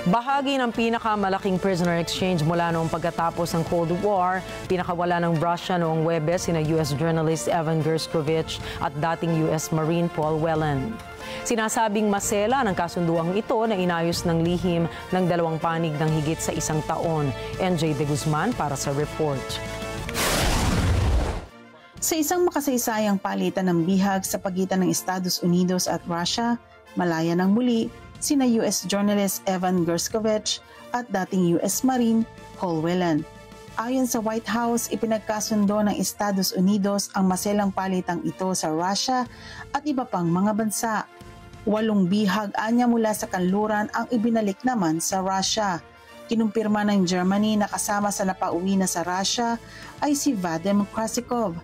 Bahagi ng pinakamalaking prisoner exchange mula noong pagkatapos ng Cold War, pinakawala ng Russia noong Huwebes sina US journalist Evan Gershkovich at dating US Marine Paul Whelan. Sinasabing masela ng kasunduang ito na inayos ng lihim ng dalawang panig ng higit sa isang taon. NJ De Guzman para sa report. Sa isang makasaysayang palitan ng bihag sa pagitan ng Estados Unidos at Russia, malaya ng muli sina US journalist Evan Gershkovich at dating US Marine Paul Whelan. Ayon sa White House, ipinagkasundo ng Estados Unidos ang maselang palitang ito sa Russia at iba pang mga bansa. 8 bihag anya mula sa kanluran ang ibinalik naman sa Russia. Kinumpirma ng Germany na kasama sa napauwi na sa Russia ay si Vadim Krasikov.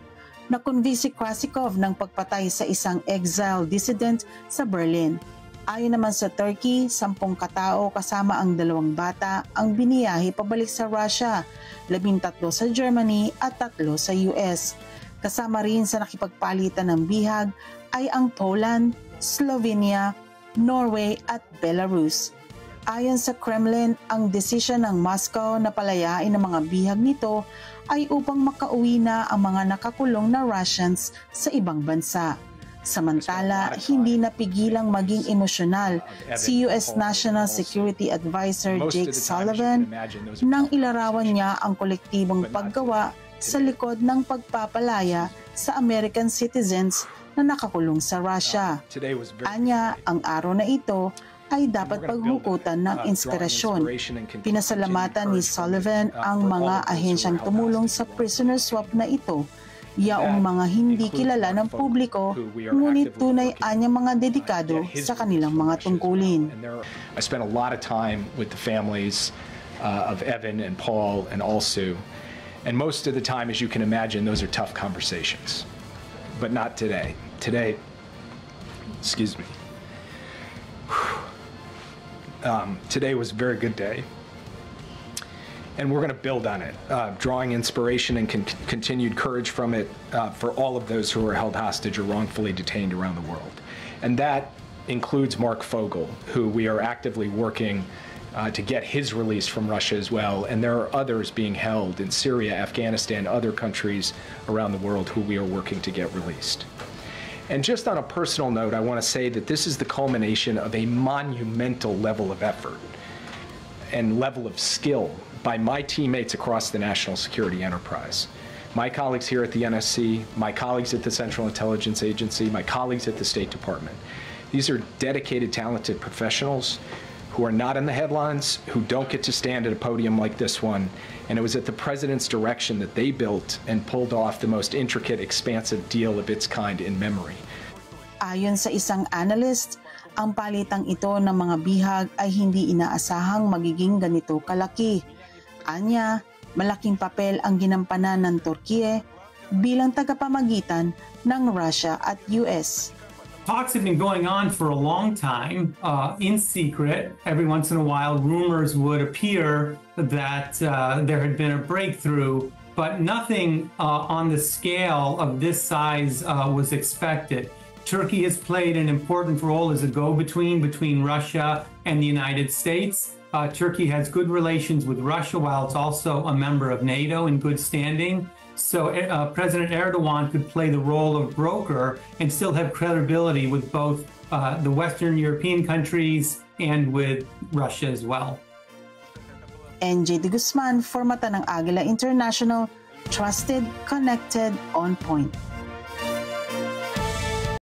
Nakunbi si Krasikov ng pagpatay sa isang exile dissident sa Berlin. Ayon naman sa Turkey, 10 katao kasama ang 2 bata ang biniyahe pabalik sa Russia, 13 sa Germany at 3 sa US. Kasama rin sa nakipagpalitan ng bihag ay ang Poland, Slovenia, Norway at Belarus. Ayon sa Kremlin, ang desisyon ng Moscow na palayain ang mga bihag nito ay upang makauwi na ang mga nakakulong na Russians sa ibang bansa. Samantala, hindi napigilang maging emosyonal si US National Security Advisor Jake Sullivan nang ilarawan niya ang kolektibong paggawa sa likod ng pagpapalaya sa American citizens na nakakulong sa Russia. Anya, ang araw na ito ay dapat paghugutan ng inspirasyon. Pinasalamatan ni Sullivan ang mga ahensyang tumulong sa prisoner swap na ito, yaong mga hindi kilala ng publiko, ngunit tunay anyang mga dedikado sa kanilang mga tungkulin. I spent a lot of time with the families of Evan and Paul and also, and most of the time, as you can imagine, those are tough conversations. But not today. Today, excuse me. Today was a very good day. And we're going to build on it, drawing inspiration and continued courage from it for all of those who are held hostage or wrongfully detained around the world. And that includes Mark Fogel, who we are actively working to get his release from Russia as well. And there are others being held in Syria, Afghanistan, other countries around the world who we are working to get released. And just on a personal note, I want to say that this is the culmination of a monumental level of effort and level of skill by my teammates across the national security enterprise. My colleagues here at the NSC, my colleagues at the Central Intelligence Agency, my colleagues at the State Department. These are dedicated, talented professionals who are not in the headlines, who don't get to stand at a podium like this one. And it was at the President's direction that they built and pulled off the most intricate, expansive deal of its kind in memory. Ayon sa isang analyst, ang palitang ito ng mga bihag ay hindi inaasahang magiging ganito kalaki. Anya, malaking papel ang ginampanan ng Turkiye bilang tagapamagitan ng Russia at US. Talks have been going on for a long time, in secret. Every once in a while, rumors would appear that there had been a breakthrough, but nothing on the scale of this size was expected. Turkey has played an important role as a go-between between Russia and the United States. Turkey has good relations with Russia while it's also a member of NATO in good standing. So President Erdogan could play the role of broker and still have credibility with both the Western European countries and with Russia as well. NJ De Guzman for Mata ng Agila International, trusted, connected, on point.